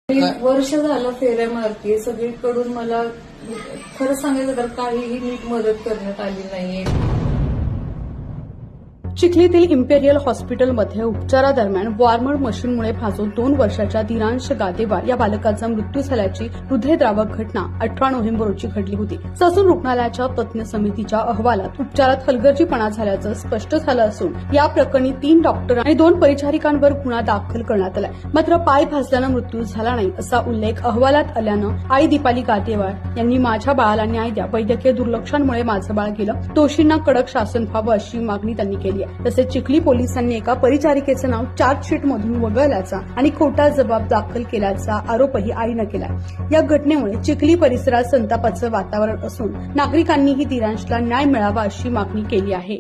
वर्ष झालं फेऱ्या मारते सगळीकडून मला खरं सांगायचं तर काहीही नीट मदत करण्यात आली नाहीये. चिखलीतील इम्पेरियल हॉस्पिटलमध्ये उपचारादरम्यान वॉर्मर मशीनमुळे भाजून 2 वर्षाच्या धीरांश गादेवार या बालकाचा मृत्यू झाल्याची हृदयद्रावक घटना 18 नोव्हेंबर रोजी घडली होती. ससून रुग्णालयाच्या तज्ञ समितीच्या अहवालात उपचारात हलगर्जीपणा झाल्याचं स्पष्ट झालं असून या प्रकरणी 3 डॉक्टर आणि 2 परिचारिकांवर गुन्हा दाखल करण्यात आलाय. मात्र पाय भाजल्यानं मृत्यू झाला नाही असा उल्लेख अहवालात आल्यानं आई दीपाली गादेवार यांनी माझ्या बाळाला न्याय द्या, वैद्यकीय दुर्लक्षांमुळे माझं बाळ गेलं, दोषींना कडक शासन व्हावं अशी मागणी त्यांनी केली आहे. तसेच चिखली पोलिसांनी एका परिचारिकेचं नाव चार्जशीटमधून वगळल्याचा आणि खोटा जबाब दाखल केल्याचा आरोपही आईनं केला. या घटनेमुळे चिखली परिसरात संतापाचं वातावरण असून नागरिकांनीही धीरांशला न्याय मिळावा अशी मागणी केली आहे.